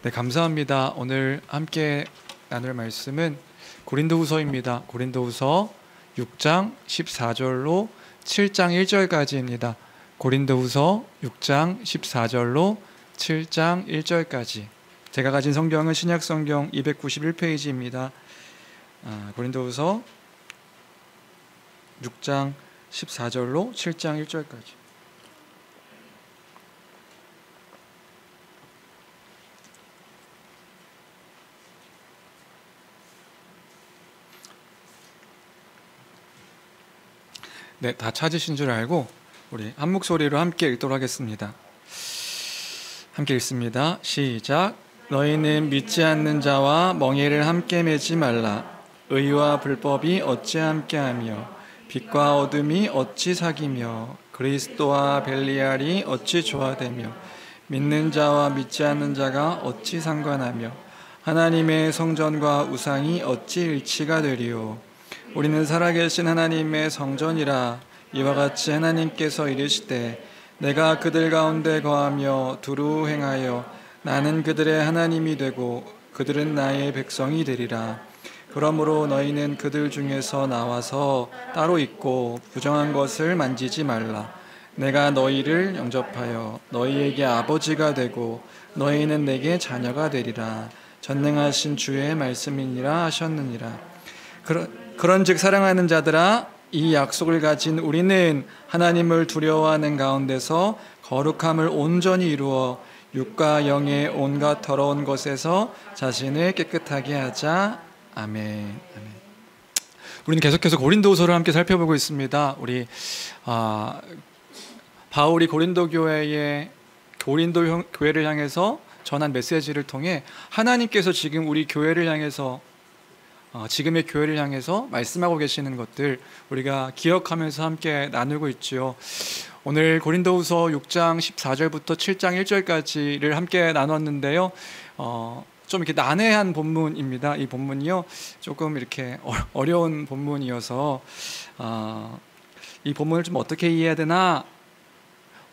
네, 감사합니다. 오늘 함께 나눌 말씀은 고린도후서입니다. 고린도후서 6장 14절로 7장 1절까지입니다. 고린도후서 6장 14절로 7장 1절까지. 제가 가진 성경은 신약성경 291페이지입니다. 고린도후서 6장 14절로 7장 1절까지. 네, 다 찾으신 줄 알고 우리 한 목소리로 함께 읽도록 하겠습니다. 함께 읽습니다. 시작. 너희는 믿지 않는 자와 멍에를 함께 매지 말라. 의와 불법이 어찌 함께하며 빛과 어둠이 어찌 사귀며 그리스도와 벨리알이 어찌 조화되며 믿는 자와 믿지 않는 자가 어찌 상관하며 하나님의 성전과 우상이 어찌 일치가 되리요. 우리는 살아계신 하나님의 성전이라. 이와 같이 하나님께서 이르시되 내가 그들 가운데 거하며 두루 행하여 나는 그들의 하나님이 되고 그들은 나의 백성이 되리라. 그러므로 너희는 그들 중에서 나와서 따로 있고 부정한 것을 만지지 말라. 내가 너희를 영접하여 너희에게 아버지가 되고 너희는 내게 자녀가 되리라. 전능하신 주의 말씀이니라 하셨느니라. 그런즉 사랑하는 자들아, 이 약속을 가진 우리는 하나님을 두려워하는 가운데서 거룩함을 온전히 이루어 육과 영의 온갖 더러운 것에서 자신을 깨끗하게 하자. 아멘. 우리는 계속해서 고린도후서를 함께 살펴보고 있습니다. 우리 바울이 고린도 교회를 향해서 전한 메시지를 통해 하나님께서 지금 우리 교회를 향해서 지금의 교회를 향해서 말씀하고 계시는 것들 우리가 기억하면서 함께 나누고 있죠. 오늘 고린도후서 6장 14절부터 7장 1절까지를 함께 나눴는데요. 좀 이렇게 난해한 본문입니다. 이 본문이요, 조금 이렇게 어려운 본문이어서 이 본문을 좀 어떻게 이해해야 되나,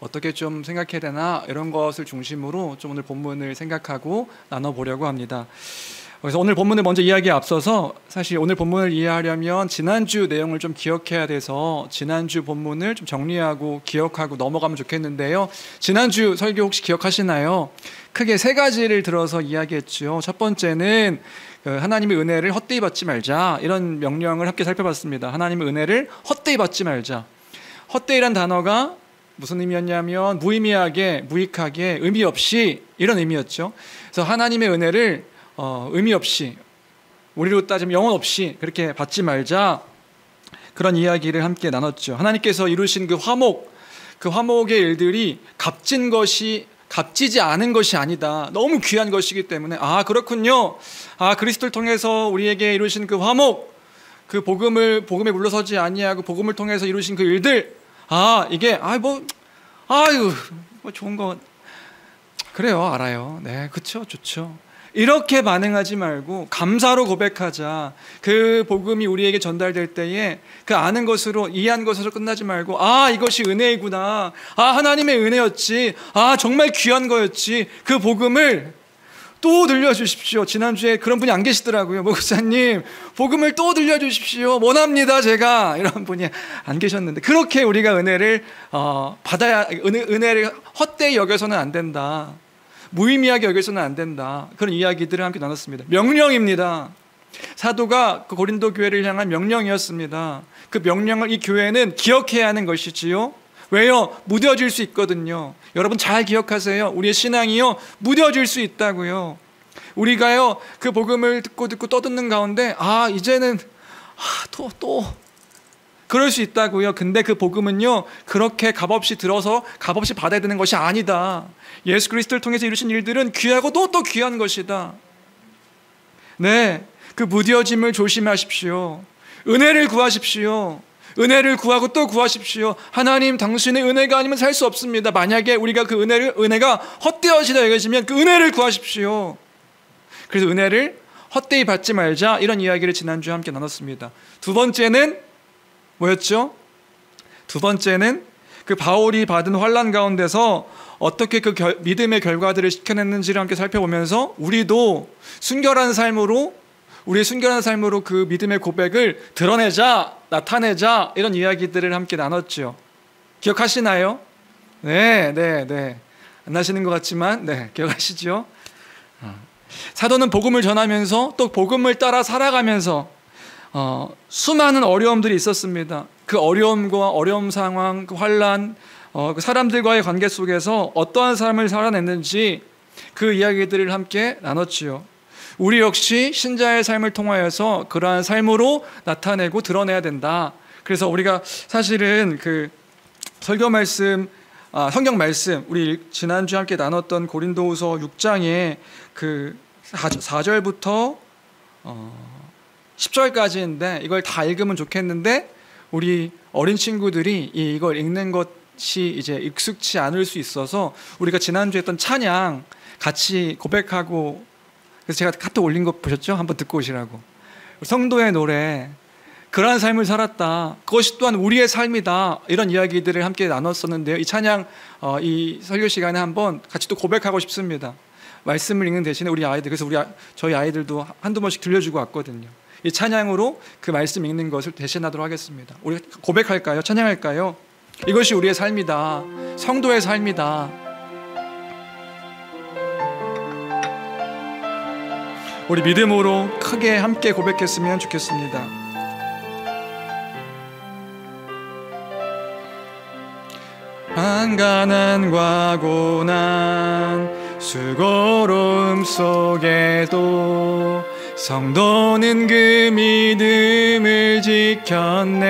어떻게 좀 생각해야 되나, 이런 것을 중심으로 좀 오늘 본문을 생각하고 나눠보려고 합니다. 그래서 오늘 본문을 먼저 이야기에 앞서서 사실 오늘 본문을 이해하려면 지난주 내용을 좀 기억해야 돼서 지난주 본문을 좀 정리하고 기억하고 넘어가면 좋겠는데요. 지난주 설교 혹시 기억하시나요? 크게 세 가지를 들어서 이야기했죠. 첫 번째는 하나님의 은혜를 헛되이 받지 말자, 이런 명령을 함께 살펴봤습니다. 하나님의 은혜를 헛되이 받지 말자. 헛되이란 단어가 무슨 의미였냐면 무의미하게, 무익하게, 의미 없이, 이런 의미였죠. 그래서 하나님의 은혜를 의미 없이, 우리로 따지면 영혼 없이 그렇게 받지 말자, 그런 이야기를 함께 나눴죠. 하나님께서 이루신 그 화목의 일들이 값지지 않은 것이 아니다. 너무 귀한 것이기 때문에 그렇군요. 그리스도를 통해서 우리에게 이루신 그 화목, 그 복음에 물러서지 아니하고 복음을 통해서 이루신 그 일들, 이게 좋은 거 그래요, 알아요. 네, 그렇죠, 좋죠. 이렇게 반응하지 말고 감사로 고백하자. 그 복음이 우리에게 전달될 때에 그 아는 것으로, 이해한 것으로 끝나지 말고 이것이 은혜이구나, 하나님의 은혜였지, 정말 귀한 거였지, 그 복음을 또 들려주십시오. 지난주에 그런 분이 안 계시더라고요. 목사님, 복음을 또 들려주십시오. 원합니다, 제가. 이런 분이 안 계셨는데, 그렇게 우리가 은혜를 은혜를 헛되이 여겨서는 안 된다, 무의미하게 여겨서는 안 된다, 그런 이야기들을 함께 나눴습니다. 명령입니다. 사도가 그 고린도 교회를 향한 명령이었습니다. 그 명령을 이 교회는 기억해야 하는 것이지요. 왜요? 무뎌질 수 있거든요. 여러분 잘 기억하세요. 우리의 신앙이요, 무뎌질 수 있다고요. 우리가요, 그 복음을 듣고 떠듣는 가운데 이제는 또 그럴 수 있다고요. 근데 그 복음은요, 그렇게 값없이 들어서 값없이 받아야 되는 것이 아니다. 예수 그리스도를 통해서 이루신 일들은 귀하고 또 귀한 것이다. 네, 그 무뎌짐을 조심하십시오. 은혜를 구하십시오. 은혜를 구하고 또 구하십시오. 하나님, 당신의 은혜가 아니면 살 수 없습니다. 만약에 우리가 그 은혜가 헛되어지다 여겨지면 그 은혜를 구하십시오. 그래서 은혜를 헛되이 받지 말자, 이런 이야기를 지난주에 함께 나눴습니다. 두 번째는 뭐였죠? 두 번째는 그 바울이 받은 환난 가운데서 어떻게 그 믿음의 결과들을 시켜냈는지를 함께 살펴보면서 우리도 순결한 삶으로 우리의 순결한 삶으로 그 믿음의 고백을 드러내자, 나타내자 이런 이야기들을 함께 나눴죠. 기억하시나요? 네. 안 나시는 것 같지만 네, 기억하시죠? 사도는 복음을 전하면서 또 복음을 따라 살아가면서 수많은 어려움들이 있었습니다. 그 어려움과 어려움 상황, 그 환난, 그 사람들과의 관계 속에서 어떠한 삶을 살아냈는지 그 이야기들을 함께 나눴지요. 우리 역시 신자의 삶을 통하여서 그러한 삶으로 나타내고 드러내야 된다. 그래서 우리가 사실은 그 설교 말씀, 성경 말씀, 우리 지난주에 함께 나눴던 고린도후서 6장에 그 4절부터 10절까지인데 이걸 다 읽으면 좋겠는데 우리 어린 친구들이 이걸 읽는 것이 이제 익숙치 않을 수 있어서 우리가 지난주에 했던 찬양 같이 고백하고, 그래서 제가 카톡 올린 거 보셨죠? 한번 듣고 오시라고. 성도의 노래, 그러한 삶을 살았다, 그것이 또한 우리의 삶이다, 이런 이야기들을 함께 나눴었는데요. 이 찬양 이 설교 시간에 한번 같이 또 고백하고 싶습니다. 말씀을 읽는 대신에 우리 아이들, 그래서 저희 아이들도 한두 번씩 들려주고 왔거든요. 이 찬양으로 그 말씀 읽는 것을 대신하도록 하겠습니다. 우리 고백할까요? 찬양할까요? 이것이 우리의 삶이다, 성도의 삶이다. 우리 믿음으로 크게 함께 고백했으면 좋겠습니다. 가난과 고난, 수고로움 속에도 성도는 그 믿음을 지켰네.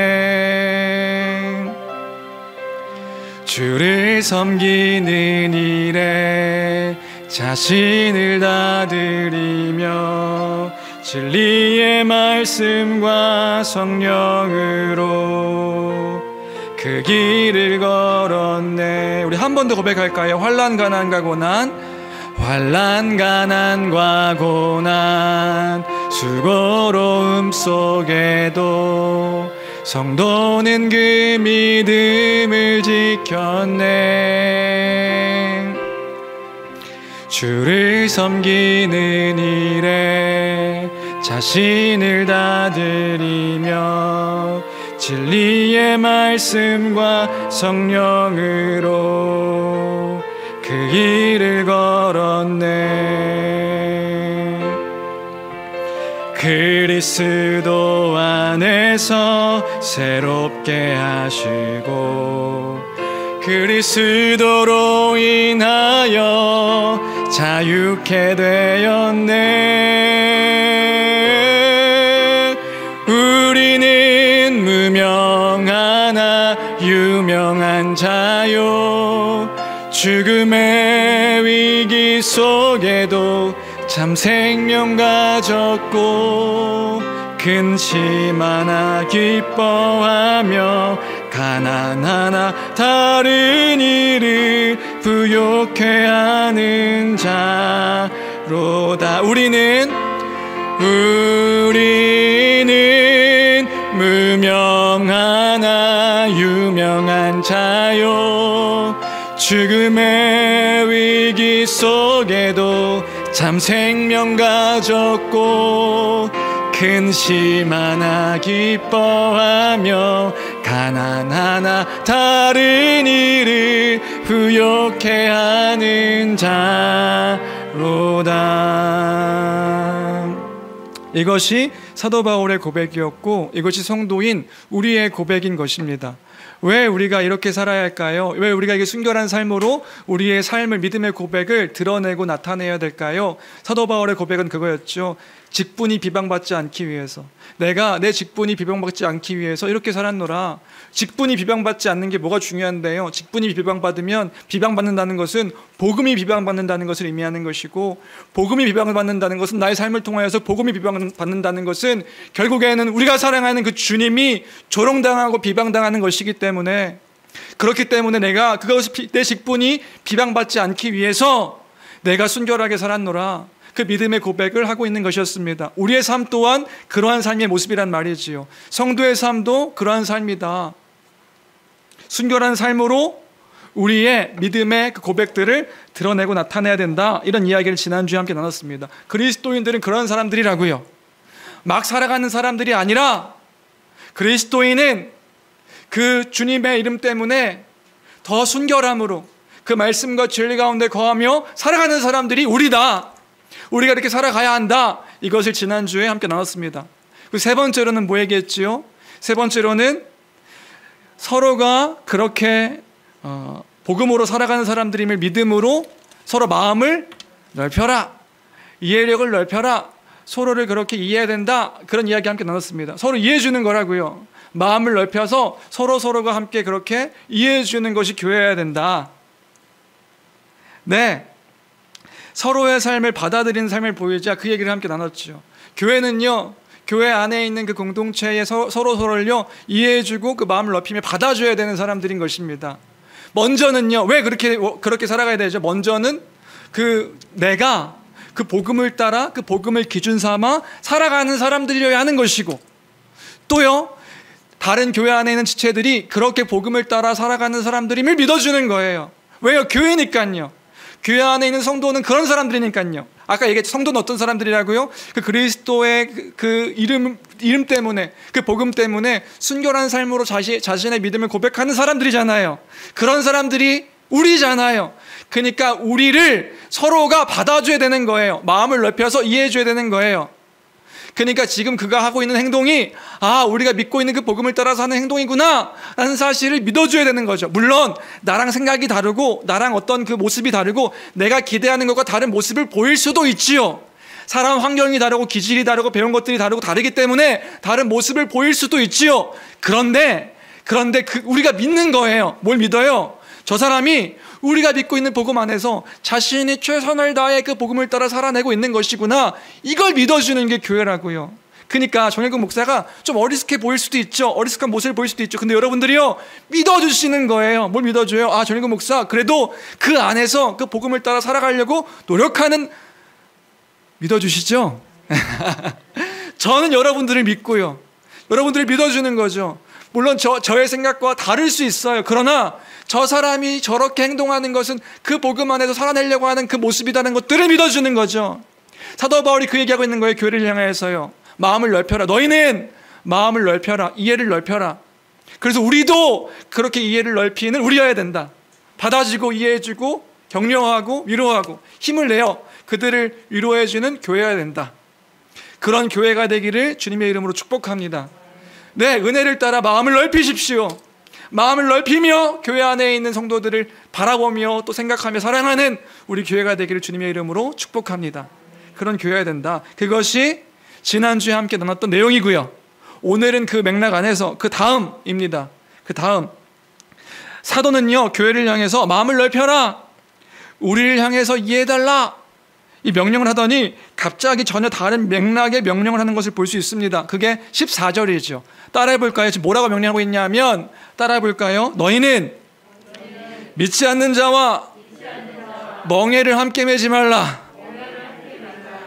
주를 섬기는 일에 자신을 다 드리며 진리의 말씀과 성령으로 그 길을 걸었네. 우리 한 번 더 고백할까요? 환난 가난과 고난, 환난 가난과 고난, 수고로움 속에도 성도는 그 믿음을 지켰네. 주를 섬기는 일에 자신을 다 드리며 진리의 말씀과 성령으로 그 길을 걸었네. 그리스도 안에서 새롭게 하시고 그리스도로 인하여 자유케 되었네. 우리는 무명하나 유명한 자요, 죽음의 위기 속에도 참 생명 가졌고 근심하나 기뻐하며 가난하나 다른 일을 부욕해 하는 자로다. 우리는 무명하나 유명한 자요, 죽음의 위기 속에도 참 생명 가졌고 근심하나 기뻐하며 가난하나 다른 일을 부욕해 하는 자로다. 이것이 사도 바울의 고백이었고 이것이 성도인 우리의 고백인 것입니다. 왜 우리가 이렇게 살아야 할까요? 왜 우리가 이게 순결한 삶으로 우리의 삶을, 믿음의 고백을 드러내고 나타내야 될까요? 사도 바울의 고백은 그거였죠. 직분이 비방받지 않기 위해서, 내가 내 직분이 비방받지 않기 위해서 이렇게 살았노라. 직분이 비방받지 않는 게 뭐가 중요한데요? 직분이 비방받으면, 비방받는다는 것은 복음이 비방받는다는 것을 의미하는 것이고, 복음이 비방받는다는 것은, 나의 삶을 통하여서 복음이 비방받는다는 것은 결국에는 우리가 사랑하는 그 주님이 조롱당하고 비방당하는 것이기 때문에, 그렇기 때문에 내가 그것이 내 직분이 비방받지 않기 위해서 내가 순결하게 살았노라. 그 믿음의 고백을 하고 있는 것이었습니다. 우리의 삶 또한 그러한 삶의 모습이란 말이지요. 성도의 삶도 그러한 삶이다. 순결한 삶으로 우리의 믿음의 그 고백들을 드러내고 나타내야 된다. 이런 이야기를 지난주에 함께 나눴습니다. 그리스도인들은 그런 사람들이라고요. 막 살아가는 사람들이 아니라 그리스도인은 그 주님의 이름 때문에 더 순결함으로 그 말씀과 진리 가운데 거하며 살아가는 사람들이 우리다. 우리가 이렇게 살아가야 한다. 이것을 지난주에 함께 나눴습니다. 그 세 번째로는 뭐 얘기했지요? 세 번째로는 서로가 그렇게 복음으로 살아가는 사람들임을 믿음으로 서로 마음을 넓혀라. 이해력을 넓혀라. 서로를 그렇게 이해해야 된다. 그런 이야기 함께 나눴습니다. 서로 이해해 주는 거라고요. 마음을 넓혀서 서로가 함께 그렇게 이해해 주는 것이 교회여야 된다. 네, 서로의 삶을 받아들이는 삶을 보이자 그 얘기를 함께 나눴죠. 교회는요, 교회 안에 있는 그 공동체에 서로를요 이해해주고 그 마음을 넓히며 받아줘야 되는 사람들인 것입니다. 먼저는요, 왜 그렇게 살아가야 되죠? 먼저는 내가 그 복음을 따라 그 복음을 기준 삼아 살아가는 사람들이어야 하는 것이고, 또요, 다른 교회 안에 있는 지체들이 그렇게 복음을 따라 살아가는 사람들임을 믿어주는 거예요. 왜요? 교회니까요. 교회 안에 있는 성도는 그런 사람들이니까요. 아까 얘기했죠. 성도는 어떤 사람들이라고요? 그 그리스도의 그 이름 때문에, 그 복음 때문에 순결한 삶으로 자신의 믿음을 고백하는 사람들이잖아요. 그런 사람들이 우리잖아요. 그러니까 우리를 서로가 받아줘야 되는 거예요. 마음을 넓혀서 이해해줘야 되는 거예요. 그러니까 지금 그가 하고 있는 행동이 우리가 믿고 있는 그 복음을 따라서 하는 행동이구나 라는 사실을 믿어줘야 되는 거죠. 물론 나랑 생각이 다르고 나랑 어떤 그 모습이 다르고 내가 기대하는 것과 다른 모습을 보일 수도 있지요. 사람 환경이 다르고 기질이 다르고 배운 것들이 다르고 다르기 때문에 다른 모습을 보일 수도 있지요. 그런데 우리가 믿는 거예요. 뭘 믿어요? 저 사람이 우리가 믿고 있는 복음 안에서 자신이 최선을 다해 그 복음을 따라 살아내고 있는 것이구나. 이걸 믿어주는 게 교회라고요. 그러니까 정일국 목사가 좀 어리숙해 보일 수도 있죠. 어리숙한 모습을 보일 수도 있죠. 근데 여러분들이요, 믿어주시는 거예요. 뭘 믿어줘요? 정일국 목사 그래도 그 안에서 그 복음을 따라 살아가려고 노력하는, 믿어주시죠? 저는 여러분들을 믿고요. 여러분들을 믿어주는 거죠. 물론 저의 생각과 다를 수 있어요. 그러나 저 사람이 저렇게 행동하는 것은 그 복음 안에서 살아내려고 하는 그 모습이라는 것들을 믿어주는 거죠. 사도 바울이 그 얘기하고 있는 거예요. 교회를 향해서요. 마음을 넓혀라. 너희는 마음을 넓혀라. 이해를 넓혀라. 그래서 우리도 그렇게 이해를 넓히는 우리여야 된다. 받아주고 이해해주고 격려하고 위로하고 힘을 내어 그들을 위로해주는 교회여야 된다. 그런 교회가 되기를 주님의 이름으로 축복합니다. 네, 은혜를 따라 마음을 넓히십시오. 마음을 넓히며 교회 안에 있는 성도들을 바라보며 또 생각하며 사랑하는 우리 교회가 되기를 주님의 이름으로 축복합니다. 그런 교회여야 된다. 그것이 지난주에 함께 나눴던 내용이고요. 오늘은 그 맥락 안에서 그 다음입니다. 그 다음, 사도는요 교회를 향해서 마음을 넓혀라, 우리를 향해서 이해해달라, 이 명령을 하더니 갑자기 전혀 다른 맥락의 명령을 하는 것을 볼 수 있습니다. 그게 14절이죠. 따라해볼까요? 지금 뭐라고 명령하고 있냐면, 따라해볼까요? 너희는 믿지 않는 자와 멍에를 함께 매지 말라.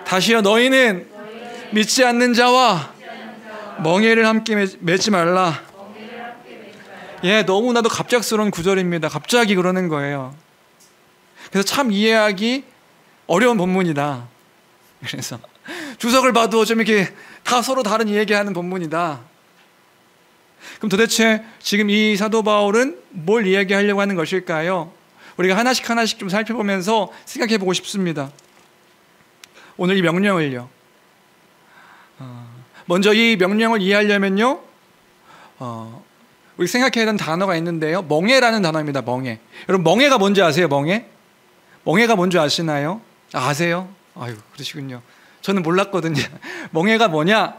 다시요. 너희는 믿지 않는 자와 멍에를 함께 매지 말라. 예, 너무나도 갑작스러운 구절입니다. 갑자기 그러는 거예요. 그래서 참 이해하기 어려운 본문이다. 그래서 주석을 봐도 좀 이렇게 다 서로 다른 얘기하는 본문이다. 그럼 도대체 지금 이 사도 바울은 뭘 이야기하려고 하는 것일까요? 우리가 하나씩 좀 살펴보면서 생각해 보고 싶습니다. 오늘 이 명령을요. 먼저 이 명령을 이해하려면요, 우리 생각해야 되는 단어가 있는데요. 멍에라는 단어입니다. 멍에. 여러분, 멍에가 뭔지 아세요? 멍에가 뭔지 아시나요? 아세요? 아유, 그러시군요. 저는 몰랐거든요. 멍에가 뭐냐?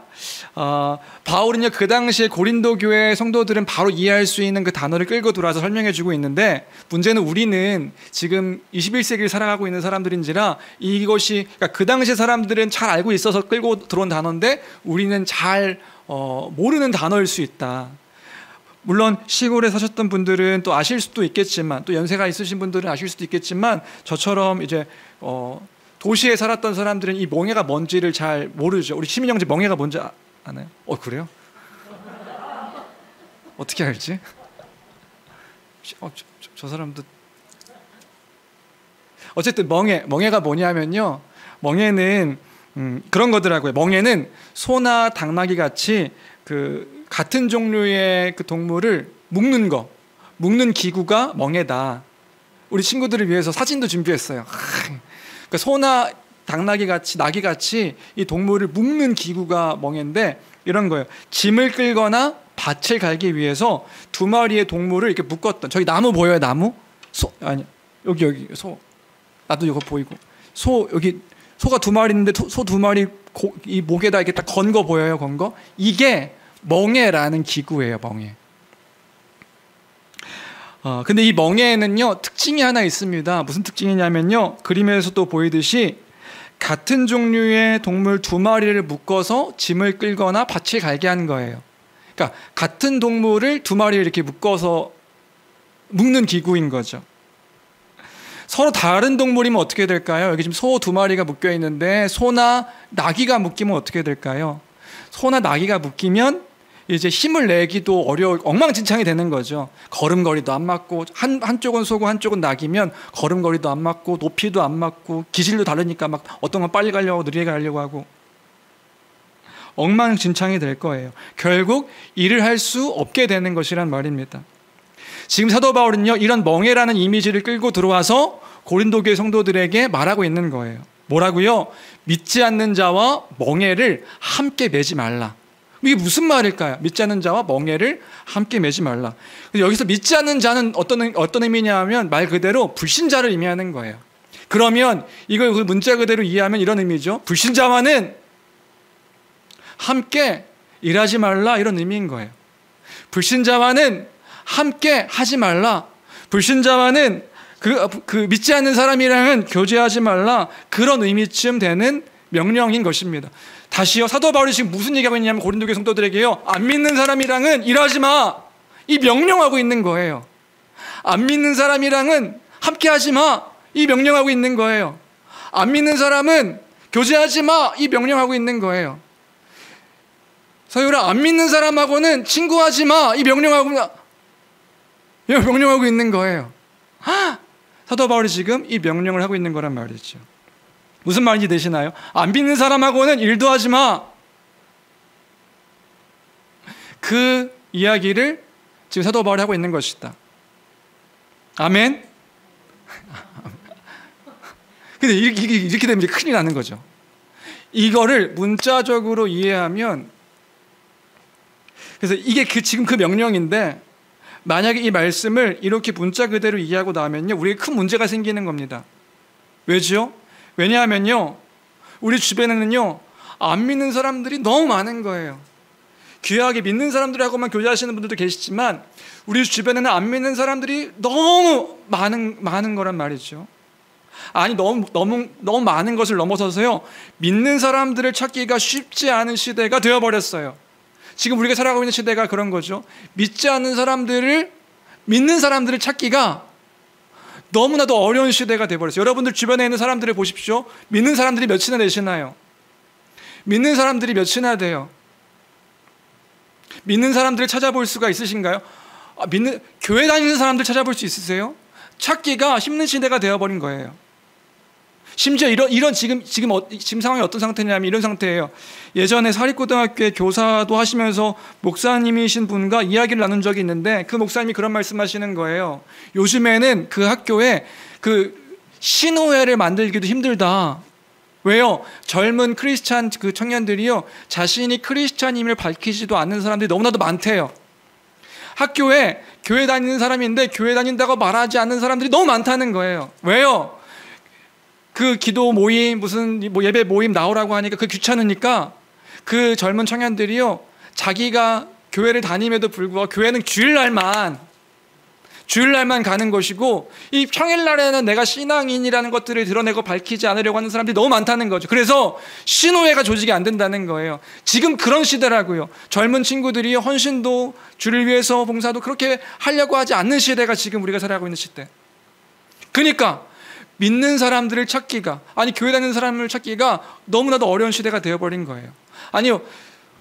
바울은요, 그 당시에 고린도 교회 성도들은 바로 이해할 수 있는 그 단어를 끌고 들어와서 설명해 주고 있는데, 문제는 우리는 지금 21세기를 살아가고 있는 사람들인지라 이것이, 그러니까 그 당시 사람들은 잘 알고 있어서 끌고 들어온 단어인데 우리는 잘 모르는 단어일 수 있다. 물론 시골에 사셨던 분들은 또 아실 수도 있겠지만, 또 연세가 있으신 분들은 아실 수도 있겠지만, 저처럼 이제 도시에 살았던 사람들은 이 멍에가 뭔지를 잘 모르죠. 우리 시민 형제 멍에가 뭔지 아나요? 그래요? 어떻게 알지? 저 사람도 어쨌든 멍해가 뭐냐면요. 멍해는 그런 거더라고요. 멍해는 소나 당나귀 같이 그 같은 종류의 그 동물을 묶는 기구가 멍해다. 우리 친구들을 위해서 사진도 준비했어요. 그러니까 소나 당나귀 같이 나귀 같이 이 동물을 묶는 기구가 멍해인데 이런 거예요. 짐을 끌거나 밭을 갈기 위해서 두 마리의 동물을 이렇게 묶었던. 저기 나무 보여요? 나무? 여기 소. 나도 이거 보이고. 여기 소가 두 마리 있는데 소 두 마리 이 목에다 이렇게 딱 건 거 보여요? 건 거? 이게 멍해라는 기구예요. 멍해. 근데 이 멍해에는요 특징이 하나 있습니다. 무슨 특징이냐면요, 그림에서도 보이듯이 같은 종류의 동물 두 마리를 묶어서 짐을 끌거나 밭을 갈게 한 거예요. 그러니까 같은 동물을 두 마리를 이렇게 묶어서 묶는 기구인 거죠. 서로 다른 동물이면 어떻게 될까요? 여기 지금 소 두 마리가 묶여 있는데 소나 나귀가 묶이면 어떻게 될까요? 소나 나귀가 묶이면 이제 힘을 내기도 엉망진창이 되는 거죠. 걸음걸이도 안 맞고, 한쪽은 소고 한쪽은 나귀면 걸음걸이도 안 맞고, 높이도 안 맞고, 기질도 다르니까 막 어떤 건 빨리 가려고 느리게 가려고 하고, 엉망진창이 될 거예요. 결국 일을 할 수 없게 되는 것이란 말입니다. 지금 사도 바울은요, 이런 멍해라는 이미지를 끌고 들어와서 고린도 교회 성도들에게 말하고 있는 거예요. 뭐라고요? 믿지 않는 자와 멍해를 함께 매지 말라. 이게 무슨 말일까요? 믿지 않는 자와 멍해를 함께 매지 말라. 여기서 믿지 않는 자는 어떤 의미냐 하면 말 그대로 불신자를 의미하는 거예요. 그러면 이걸 그 문자 그대로 이해하면 이런 의미죠. 불신자와는 함께 일하지 말라, 이런 의미인 거예요. 불신자와는 함께 하지 말라. 불신자와는 그 믿지 않는 사람이랑은 교제하지 말라. 그런 의미쯤 되는 명령인 것입니다. 다시요, 사도 바울이 지금 무슨 얘기하고 있냐면 고린도 교회 성도들에게요, 안 믿는 사람이랑은 일하지 마, 이 명령하고 있는 거예요. 안 믿는 사람이랑은 함께 하지 마, 이 명령하고 있는 거예요. 안 믿는 사람은 교제하지 마, 이 명령하고 있는 거예요. 서유라, 안 믿는 사람하고는 친구하지 마, 이 명령하고 있는 거예요. 사도 바울이 지금 이 명령을 하고 있는 거란 말이죠. 무슨 말인지 되시나요? 안 믿는 사람하고는 일도 하지 마. 그 이야기를 지금 사도 바울이 하고 있는 것이다. 아멘? 근데 이렇게 되면 이제 큰일 나는 거죠. 이거를 문자적으로 이해하면, 그래서 이게 지금 그 명령인데, 만약에 이 말씀을 이렇게 문자 그대로 이해하고 나면요, 우리에게 큰 문제가 생기는 겁니다. 왜죠? 왜냐하면요, 우리 주변에는요, 안 믿는 사람들이 너무 많은 거예요. 귀하게 믿는 사람들하고만 교제하시는 분들도 계시지만 우리 주변에는 안 믿는 사람들이 너무 많은 거란 말이죠. 아니, 너무 많은 것을 넘어서서요, 믿는 사람들을 찾기가 쉽지 않은 시대가 되어버렸어요. 지금 우리가 살아가고 있는 시대가 그런 거죠. 믿지 않는 사람들을, 믿는 사람들을 찾기가 너무나도 어려운 시대가 되어버렸어요. 여러분들 주변에 있는 사람들을 보십시오. 믿는 사람들이 몇이나 되시나요? 믿는 사람들이 몇이나 돼요? 믿는 사람들을 찾아볼 수가 있으신가요? 교회 다니는 사람들 찾아볼 수 있으세요? 찾기가 힘든 시대가 되어버린 거예요. 심지어 이런 지금 상황이 어떤 상태냐면 이런 상태예요. 예전에 사립고등학교에 교사도 하시면서 목사님이신 분과 이야기를 나눈 적이 있는데 그 목사님이 그런 말씀하시는 거예요. 요즘에는 그 학교에 그 신호회를 만들기도 힘들다. 왜요? 젊은 크리스찬 그 청년들이요, 자신이 크리스찬임을 밝히지도 않는 사람들이 너무나도 많대요. 학교에 교회 다니는 사람인데 교회 다닌다고 말하지 않는 사람들이 너무 많다는 거예요. 왜요? 그 기도 모임, 무슨 예배 모임 나오라고 하니까 그 귀찮으니까 그 젊은 청년들이요, 자기가 교회를 다님에도 불구하고 교회는 주일날만 가는 것이고, 이 평일날에는 내가 신앙인이라는 것들을 드러내고 밝히지 않으려고 하는 사람들이 너무 많다는 거죠. 그래서 신호회가 조직이 안 된다는 거예요. 지금 그런 시대라고요. 젊은 친구들이 헌신도, 주를 위해서 봉사도 그렇게 하려고 하지 않는 시대가 지금 우리가 살아가고 있는 시대. 그러니까 믿는 사람들을 찾기가, 교회 다니는 사람을 찾기가 너무나도 어려운 시대가 되어버린 거예요. 아니요,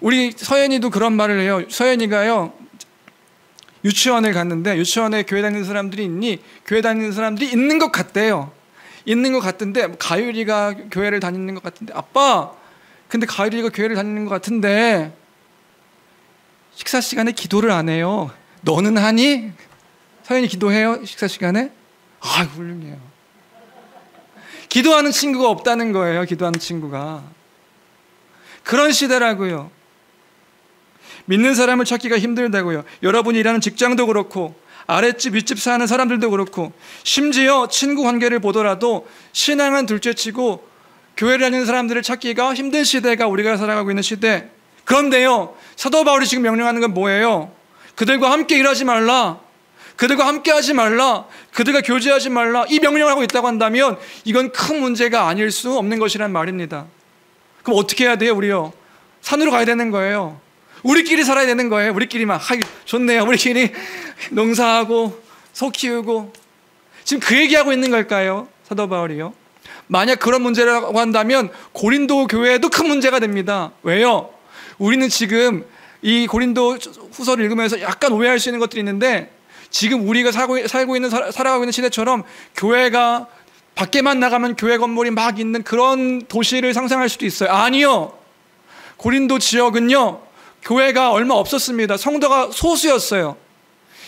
우리 서연이도 그런 말을 해요. 서연이가요, 유치원을 갔는데 유치원에 교회 다니는 사람들이 있니? 교회 다니는 사람들이 있는 것 같대요. 있는 것 같은데, 가율이가 교회를 다니는 것 같은데, 아빠, 근데 가율이가 교회를 다니는 것 같은데 식사 시간에 기도를 안 해요. 너는 하니? 서연이 기도해요? 식사 시간에? 아, 훌륭해요. 기도하는 친구가 없다는 거예요. 기도하는 친구가. 그런 시대라고요. 믿는 사람을 찾기가 힘들다고요. 여러분이 일하는 직장도 그렇고 아랫집 윗집 사는 사람들도 그렇고 심지어 친구 관계를 보더라도 신앙은 둘째치고 교회를 다니는 사람들을 찾기가 힘든 시대가 우리가 살아가고 있는 시대. 그런데요, 사도 바울이 지금 명령하는 건 뭐예요? 그들과 함께 일하지 말라, 그들과 함께 하지 말라, 그들과 교제하지 말라, 이 명령을 하고 있다고 한다면 이건 큰 문제가 아닐 수 없는 것이란 말입니다. 그럼 어떻게 해야 돼요? 우리요, 산으로 가야 되는 거예요. 우리끼리 살아야 되는 거예요. 우리끼리만. 좋네요. 우리끼리 농사하고 소 키우고. 지금 그 얘기하고 있는 걸까요? 사도 바울이요. 만약 그런 문제라고 한다면 고린도 교회에도 큰 문제가 됩니다. 왜요? 우리는 지금 이 고린도 후서를 읽으면서 약간 오해할 수 있는 것들이 있는데, 지금 우리가 살아가고 있는 시대처럼 교회가 밖에만 나가면 교회 건물이 막 있는 그런 도시를 상상할 수도 있어요. 아니요. 고린도 지역은요, 교회가 얼마 없었습니다. 성도가 소수였어요.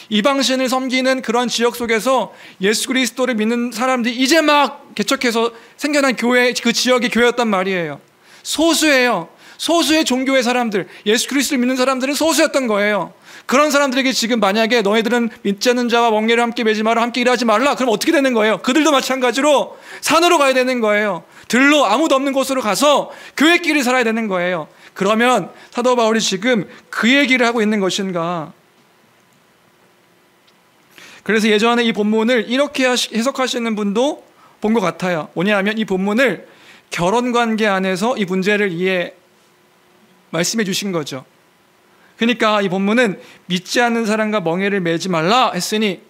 이방신을 섬기는 그런 지역 속에서 예수 그리스도를 믿는 사람들이 이제 막 개척해서 생겨난 교회, 그 지역의 교회였단 말이에요. 소수예요. 소수의 종교의 사람들, 예수 그리스도를 믿는 사람들은 소수였던 거예요. 그런 사람들에게 지금 만약에 너희들은 믿지 않는 자와 멍에를 함께 매지 마라, 함께 일하지 말라, 그럼 어떻게 되는 거예요? 그들도 마찬가지로 산으로 가야 되는 거예요. 들로, 아무도 없는 곳으로 가서 교회끼리 살아야 되는 거예요. 그러면 사도 바울이 지금 그 얘기를 하고 있는 것인가? 그래서 예전에 이 본문을 이렇게 해석하시는 분도 본 것 같아요. 뭐냐면 이 본문을 결혼관계 안에서 이 문제를 말씀해 주신 거죠. 그러니까 이 본문은 믿지 않는 사람과 멍에를 매지 말라 했으니,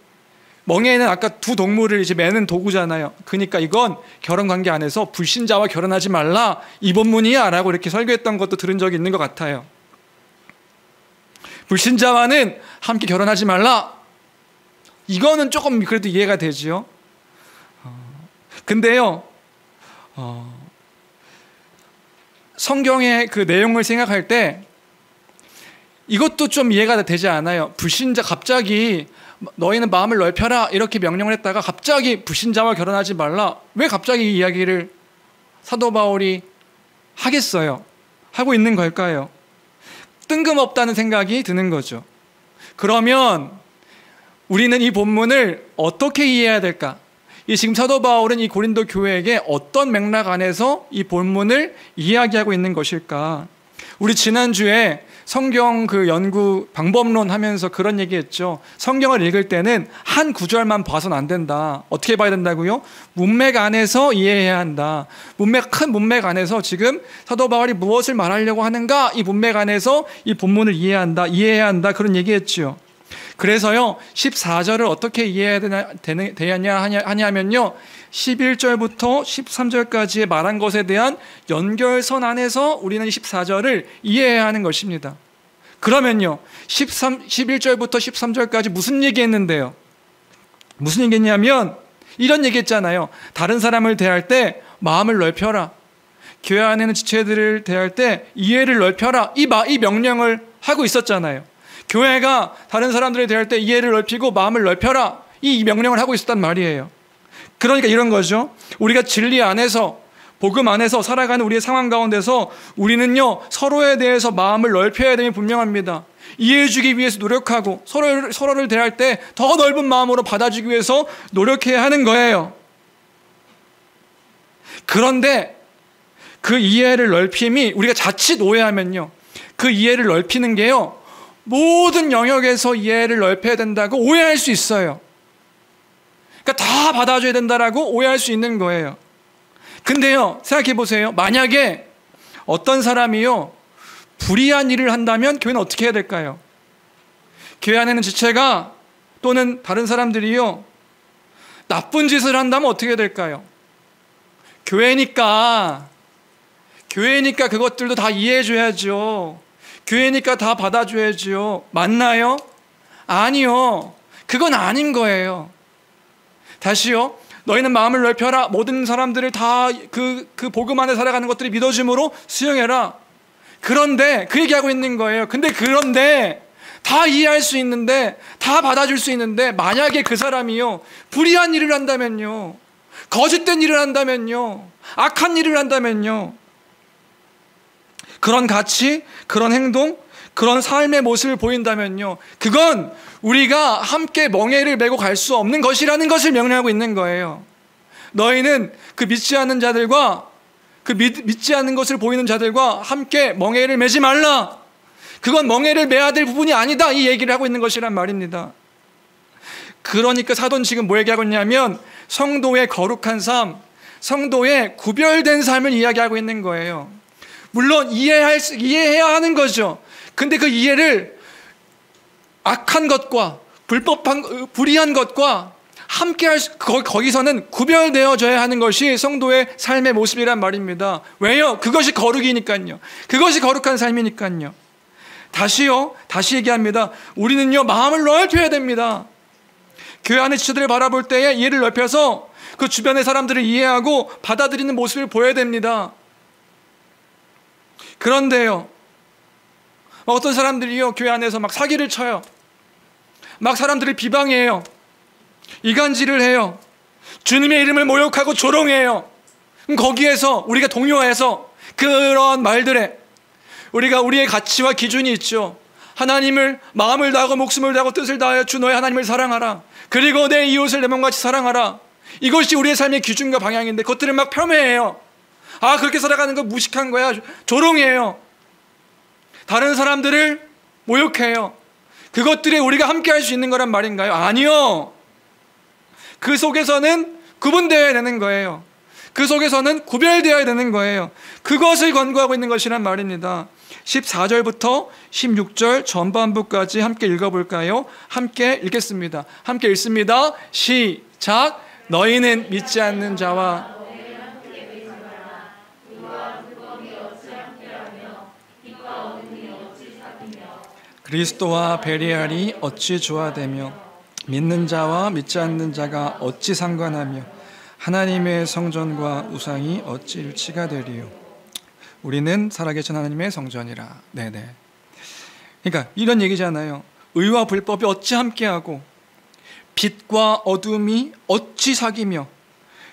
멍에는 아까 두 동물을 이제 매는 도구잖아요. 그러니까 이건 결혼관계 안에서 불신자와 결혼하지 말라, 이 본문이야 라고 이렇게 설교했던 것도 들은 적이 있는 것 같아요. 불신자와는 함께 결혼하지 말라, 이거는 조금 그래도 이해가 되지요. 근데요, 성경의 그 내용을 생각할 때 이것도 좀 이해가 되지 않아요. 불신자, 갑자기 너희는 마음을 넓혀라 이렇게 명령을 했다가 갑자기 불신자와 결혼하지 말라, 왜 갑자기 이 이야기를 사도 바울이 하겠어요? 하고 있는 걸까요? 뜬금없다는 생각이 드는 거죠. 그러면 우리는 이 본문을 어떻게 이해해야 될까? 지금 사도 바울은 이 고린도 교회에게 어떤 맥락 안에서 이 본문을 이야기하고 있는 것일까? 우리 지난주에 성경 그 연구 방법론 하면서 그런 얘기했죠. 성경을 읽을 때는 한 구절만 봐서는 안 된다. 어떻게 봐야 된다고요? 문맥 안에서 이해해야 한다. 큰 문맥 안에서 지금 사도 바울이 무엇을 말하려고 하는가, 이 문맥 안에서 이 본문을 이해해야 한다. 그런 얘기했죠. 그래서요, 14절을 어떻게 이해해야 하냐면요, 11절부터 13절까지의 말한 것에 대한 연결선 안에서 우리는 14절을 이해해야 하는 것입니다. 그러면요, 11절부터 13절까지 무슨 얘기했는데요? 무슨 얘기했냐면 이런 얘기했잖아요. 다른 사람을 대할 때 마음을 넓혀라, 교회 안에 있는 지체들을 대할 때 이해를 넓혀라, 이 명령을 하고 있었잖아요. 교회가 다른 사람들을 대할 때 이해를 넓히고 마음을 넓혀라, 이 명령을 하고 있었단 말이에요. 그러니까 이런 거죠. 우리가 진리 안에서, 복음 안에서 살아가는 우리의 상황 가운데서 우리는요, 서로에 대해서 마음을 넓혀야 됨이 분명합니다. 이해해주기 위해서 노력하고 서로를 대할 때 더 넓은 마음으로 받아주기 위해서 노력해야 하는 거예요. 그런데 그 이해를 넓힘이 우리가 자칫 오해하면요, 그 이해를 넓히는 게요, 모든 영역에서 이해를 넓혀야 된다고 오해할 수 있어요. 그러니까 다 받아줘야 된다라고 오해할 수 있는 거예요. 근데요, 생각해 보세요. 만약에 어떤 사람이요, 불의한 일을 한다면 교회는 어떻게 해야 될까요? 교회 안에는 지체가 또는 다른 사람들이요, 나쁜 짓을 한다면 어떻게 해야 될까요? 교회니까 그것들도 다 이해해 줘야죠. 교회니까 다 받아줘야죠. 맞나요? 아니요. 그건 아닌 거예요. 다시요. 너희는 마음을 넓혀라. 모든 사람들을 다 그 복음 안에 살아가는 것들을 믿어줌으로 수용해라. 그런데 그 얘기하고 있는 거예요. 그런데 다 이해할 수 있는데, 다 받아줄 수 있는데, 만약에 그 사람이요 불의한 일을 한다면요, 거짓된 일을 한다면요, 악한 일을 한다면요, 그런 가치, 그런 행동, 그런 삶의 모습을 보인다면요, 그건 우리가 함께 멍에를 메고 갈 수 없는 것이라는 것을 명령하고 있는 거예요. 너희는 그 믿지 않는 자들과, 그 믿지 않는 것을 보이는 자들과 함께 멍에를 메지 말라. 그건 멍에를 메야 될 부분이 아니다, 이 얘기를 하고 있는 것이란 말입니다. 그러니까 사도는 지금 뭐 얘기하고 있냐면 성도의 거룩한 삶, 성도의 구별된 삶을 이야기하고 있는 거예요. 물론 이해해야 하는 거죠. 근데 그 이해를 악한 것과 불의한 것과 함께 거기서는 구별되어져야 하는 것이 성도의 삶의 모습이란 말입니다. 왜요? 그것이 거룩이니까요. 그것이 거룩한 삶이니까요. 다시 얘기합니다. 우리는요, 마음을 넓혀야 됩니다. 교회 안의 지체들을 바라볼 때에 이해를 넓혀서 그 주변의 사람들을 이해하고 받아들이는 모습을 보여야 됩니다. 그런데요, 어떤 사람들이요, 교회 안에서 막 사기를 쳐요. 막 사람들을 비방해요. 이간질을 해요. 주님의 이름을 모욕하고 조롱해요. 거기에서 우리가 동요해서 그런 말들에 우리가 우리의 가치와 기준이 있죠. 하나님을 마음을 다하고 목숨을 다하고 뜻을 다하여 주 너의 하나님을 사랑하라. 그리고 내 이웃을 내 몸같이 사랑하라. 이것이 우리의 삶의 기준과 방향인데 그것들을 막 폄훼해요. 아, 그렇게 살아가는 거 무식한 거야. 조롱해요. 다른 사람들을 모욕해요. 그것들이 우리가 함께 할 수 있는 거란 말인가요? 아니요. 그 속에서는 구분되어야 되는 거예요. 그 속에서는 구별되어야 되는 거예요. 그것을 권고하고 있는 것이란 말입니다. 14절부터 16절 전반부까지 함께 읽어볼까요? 함께 읽겠습니다. 함께 읽습니다. 시작. 너희는 믿지 않는 자와 그리스도와 베리알이 어찌 조화되며 믿는 자와 믿지 않는 자가 어찌 상관하며 하나님의 성전과 우상이 어찌 일치가 되리요. 우리는 살아계신 하나님의 성전이라. 네네. 그러니까 이런 얘기잖아요. 의와 불법이 어찌 함께하고 빛과 어둠이 어찌 사귀며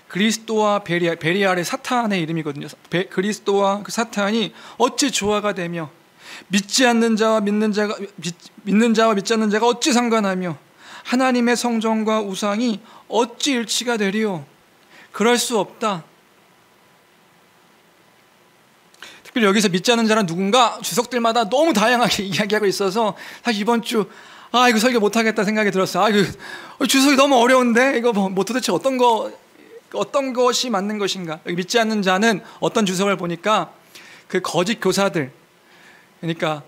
그리스도와 베리알의 사탄의 이름이거든요. 그리스도와 그 사탄이 어찌 조화가 되며 믿지 않는 자와 믿는 자와 믿지 않는 자가 어찌 상관하며 하나님의 성전과 우상이 어찌 일치가 되리요. 그럴 수 없다. 특별히 여기서 믿지 않는 자는 누군가 주석들마다 너무 다양하게 이야기하고 있어서 사실 이번 주 이거 설교 못하겠다 생각이 들었어요. 이거 주석이 너무 어려운데 이거 뭐 도대체 어떤 것이 맞는 것인가. 여기 믿지 않는 자는 어떤 주석을 보니까 그 거짓 교사들, 그러니까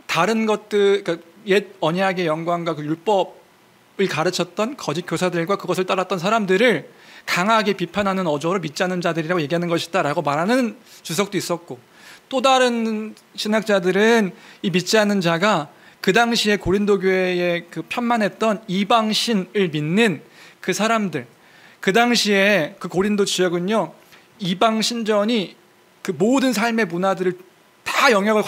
다른 것들, 그러니까 옛 언약의 영광과 그 율법을 가르쳤던 거짓 교사들과 그것을 따랐던 사람들을 강하게 비판하는 어조로 믿지 않는 자들이라고 얘기하는 것이다 라고 말하는 주석도 있었고, 또 다른 신학자들은 이 믿지 않는 자가 그 당시에 고린도 교회에 그 편만했던 이방신을 믿는 그 사람들, 그 당시에 그 고린도 지역은요, 이방 신전이 그 모든 삶의 문화들을 다 영역을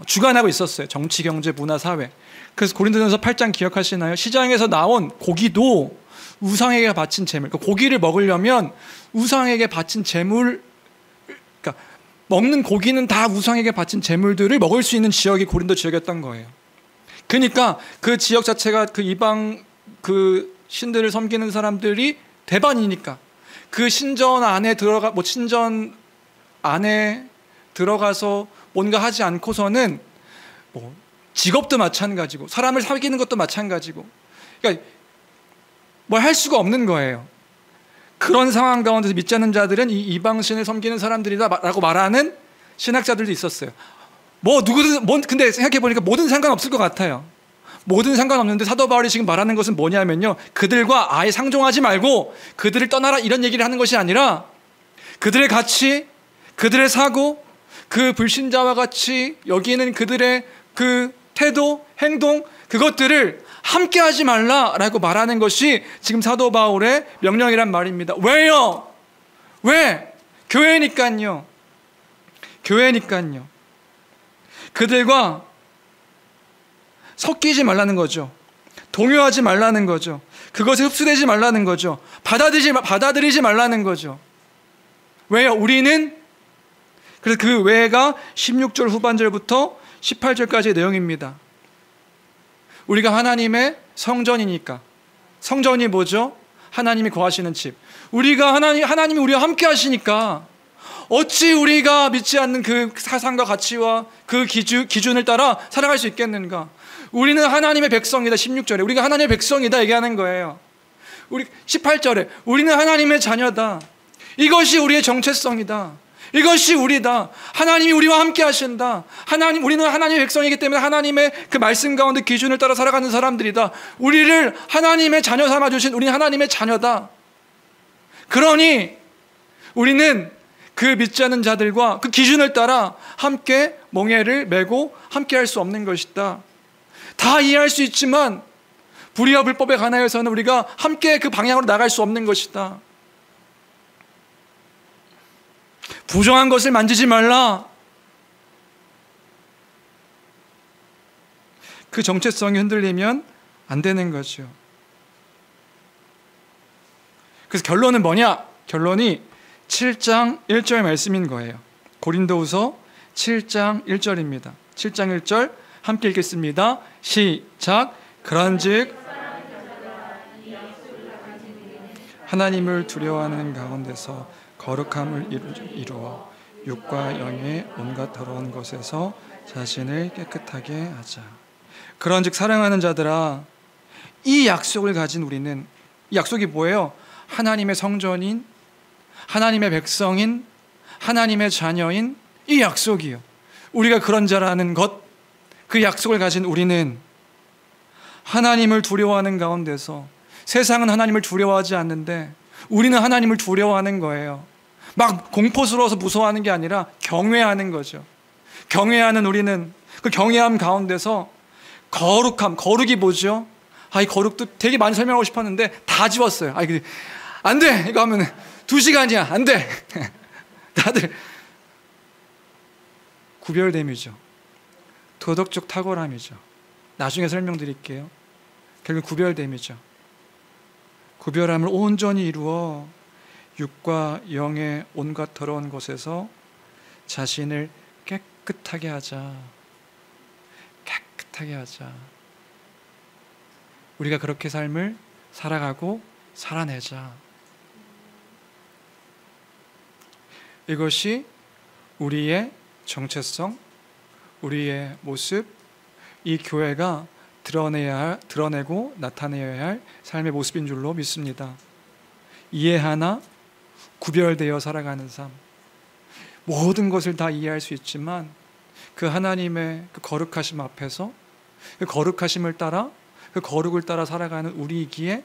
주관하고 있었어요. 정치, 경제, 문화, 사회. 그래서 고린도전서 8장 기억하시나요? 시장에서 나온 고기도 우상에게 바친 제물, 그러니까 고기를 먹으려면 우상에게 바친 제물, 그러니까 먹는 고기는 다 우상에게 바친 제물들을 먹을 수 있는 지역이 고린도 지역이었던 거예요. 그러니까 그 지역 자체가 그 이방 그 신들을 섬기는 사람들이 대반이니까 그 신전 안에 들어가서 뭔가 하지 않고서는 뭐 직업도 마찬가지고 사람을 사귀는 것도 마찬가지고, 그러니까 뭘 할 수가 없는 거예요. 그런 상황 가운데서 믿지 않는 자들은 이 이방신을 섬기는 사람들이다라고 말하는 신학자들도 있었어요. 근데 생각해보니까 뭐든 상관없을 것 같아요. 뭐든 상관없는데 사도 바울이 지금 말하는 것은 뭐냐면요, 그들과 아예 상종하지 말고 그들을 떠나라 이런 얘기를 하는 것이 아니라 그들의 가치, 그들의 사고, 그 불신자와 같이 여기는 그들의 그 태도, 행동, 그것들을 함께하지 말라라고 말하는 것이 지금 사도 바울의 명령이란 말입니다. 왜요? 왜? 교회니까요. 교회니까요. 그들과 섞이지 말라는 거죠. 동요하지 말라는 거죠. 그것에 흡수되지 말라는 거죠. 받아들이지 말라는 거죠. 왜요? 우리는, 그래서 그 외가 16절 후반절부터 18절까지의 내용입니다. 우리가 하나님의 성전이니까. 성전이 뭐죠? 하나님이 거하시는 집. 우리가 하나님이 우리와 함께 하시니까 어찌 우리가 믿지 않는 그 사상과 가치와 그 기준을 따라 살아갈 수 있겠는가? 우리는 하나님의 백성이다. 16절에 우리가 하나님의 백성이다 얘기하는 거예요. 우리 18절에 우리는 하나님의 자녀다. 이것이 우리의 정체성이다. 이것이 우리다. 하나님이 우리와 함께 하신다. 우리는 하나님의 백성이기 때문에 하나님의 그 말씀 가운데 기준을 따라 살아가는 사람들이다. 우리를 하나님의 자녀 삼아 주신 우리는 하나님의 자녀다. 그러니 우리는 그 믿지 않는 자들과 그 기준을 따라 함께 멍에를 메고 함께 할 수 없는 것이다. 다 이해할 수 있지만 불의와 불법에 관하여서는 우리가 함께 그 방향으로 나갈 수 없는 것이다. 부정한 것을 만지지 말라. 그 정체성이 흔들리면 안 되는 거죠. 그래서 결론은 뭐냐? 결론이 7장 1절 말씀인 거예요. 고린도후서 7장 1절입니다. 7장 1절 함께 읽겠습니다. 시작. 그런즉 하나님을 두려워하는 가운데서 거룩함을 이루어 육과 영의 온갖 더러운 것에서 자신을 깨끗하게 하자. 그런즉 사랑하는 자들아, 이 약속을 가진 우리는, 이 약속이 뭐예요? 하나님의 성전인, 하나님의 백성인, 하나님의 자녀인 이 약속이요. 우리가 그런 자라는 것, 그 약속을 가진 우리는 하나님을 두려워하는 가운데서, 세상은 하나님을 두려워하지 않는데 우리는 하나님을 두려워하는 거예요. 막 공포스러워서 무서워하는 게 아니라 경외하는 거죠. 경외하는 우리는 그 경외함 가운데서 거룩이 뭐죠? 이 거룩도 되게 많이 설명하고 싶었는데 다 지웠어요. 안 돼! 이거 하면 2시간이야. 안 돼! 다들 구별됨이죠. 도덕적 탁월함이죠. 나중에 설명드릴게요. 결국 구별됨이죠. 구별함을 온전히 이루어 육과 영의 온갖 더러운 것에서 자신을 깨끗하게 하자. 깨끗하게 하자. 우리가 그렇게 삶을 살아가고 살아내자. 이것이 우리의 정체성, 우리의 모습, 이 교회가 드러내고 나타내야 할 삶의 모습인 줄로 믿습니다. 이해하나 구별되어 살아가는 삶. 모든 것을 다 이해할 수 있지만 그 하나님의 그 거룩하심 앞에서 그 거룩하심을 따라, 그 거룩을 따라 살아가는 우리이기에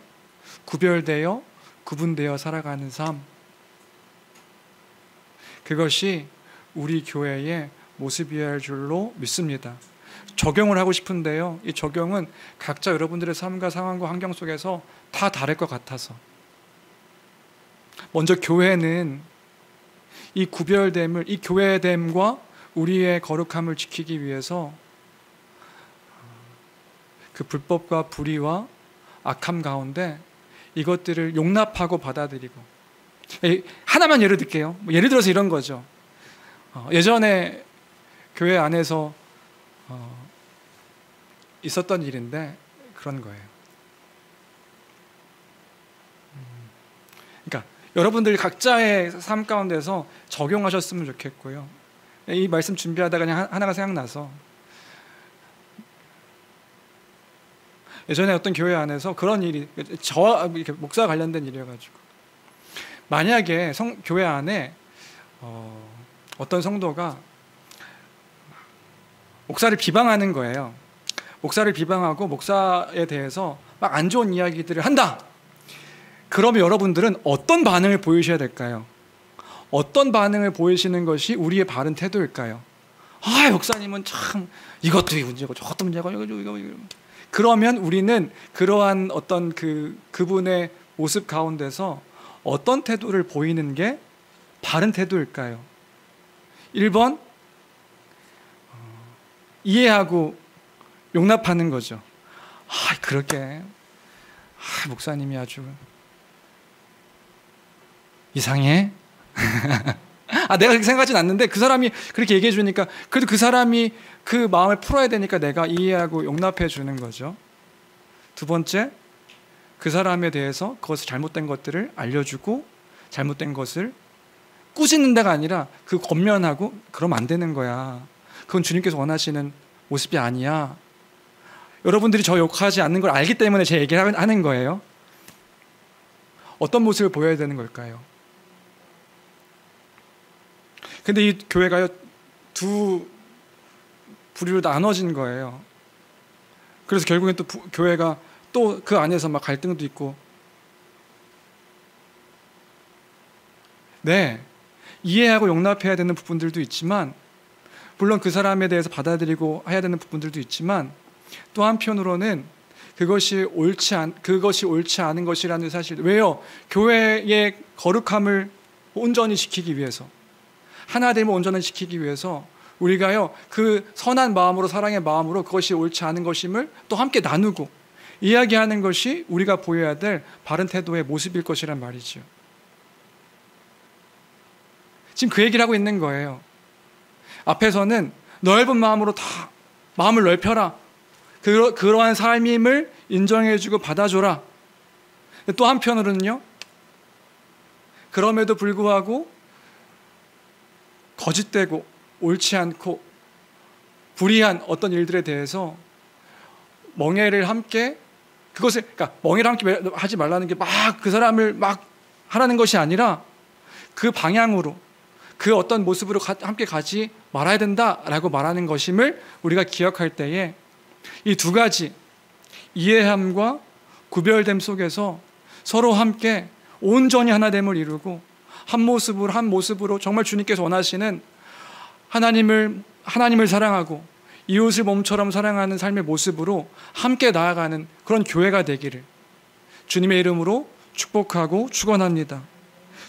구별되어 구분되어 살아가는 삶. 그것이 우리 교회의 모습이어야 할 줄로 믿습니다. 적용을 하고 싶은데요, 이 적용은 각자 여러분들의 삶과 상황과 환경 속에서 다 다를 것 같아서, 먼저 교회는 이 구별됨을, 이 교회됨과 우리의 거룩함을 지키기 위해서 그 불법과 불의와 악함 가운데 이것들을 용납하고 받아들이고, 하나만 예를 들게요. 예를 들어서 이런 거죠. 예전에 교회 안에서 있었던 일인데 그런 거예요. 그러니까 여러분들 각자의 삶 가운데서 적용하셨으면 좋겠고요. 이 말씀 준비하다가 그냥 하나가 생각나서, 예전에 어떤 교회 안에서 그런 일이, 저와 이렇게 목사와 관련된 일이어가지고, 만약에 교회 안에 어떤 성도가 목사를 비방하는 거예요. 목사를 비방하고 목사에 대해서 막 안 좋은 이야기들을 한다. 그러면 여러분들은 어떤 반응을 보이셔야 될까요? 어떤 반응을 보이시는 것이 우리의 바른 태도일까요? 목사님은 참 이것도 문제고 저것도 문제고 이거. 그러면 우리는 그러한 어떤 그분의 모습 가운데서 어떤 태도를 보이는 게 바른 태도일까요? 1번, 이해하고 용납하는 거죠. 그렇게 목사님이 아주 이상해. 내가 그렇게 생각하진 않는데 그 사람이 그렇게 얘기해 주니까 그래도 그 사람이 그 마음을 풀어야 되니까 내가 이해하고 용납해 주는 거죠. 2번째, 그 사람에 대해서 그것을 잘못된 것들을 알려주고 잘못된 것을 꾸짖는 데가 아니라 그 권면하고 그러면 안 되는 거야. 그건 주님께서 원하시는 모습이 아니야. 여러분들이 저 욕하지 않는 걸 알기 때문에 제 얘기를 하는 거예요. 어떤 모습을 보여야 되는 걸까요? 근데 이 교회가요, 두 부류로 나눠진 거예요. 그래서 결국엔 또 교회가 또 그 안에서 막 갈등도 있고. 네, 이해하고 용납해야 되는 부분들도 있지만, 물론 그 사람에 대해서 받아들이고 해야 되는 부분들도 있지만, 또 한편으로는 그것이 옳지 않은 것이라는 사실. 왜요? 교회의 거룩함을 온전히 지키기 위해서, 하나됨을 온전히 지키기 위해서 우리가요, 그 선한 마음으로, 사랑의 마음으로 그것이 옳지 않은 것임을 또 함께 나누고 이야기하는 것이 우리가 보여야 될 바른 태도의 모습일 것이란 말이죠. 지금 그 얘기를 하고 있는 거예요. 앞에서는 넓은 마음으로 다 마음을 넓혀라, 그러한 삶임을 인정해주고 받아줘라. 또 한편으로는요, 그럼에도 불구하고 거짓되고 옳지 않고 불의한 어떤 일들에 대해서 멍해를 함께, 그러니까 멍해를 함께 하지 말라는 게 막 그 사람을 막 하라는 것이 아니라 그 방향으로, 그 어떤 모습으로 함께 가지 말아야 된다라고 말하는 것임을 우리가 기억할 때에 이 두 가지 이해함과 구별됨 속에서 서로 함께 온전히 하나됨을 이루고 한 모습으로 정말 주님께서 원하시는 하나님을 사랑하고 이웃을 몸처럼 사랑하는 삶의 모습으로 함께 나아가는 그런 교회가 되기를 주님의 이름으로 축복하고 축원합니다.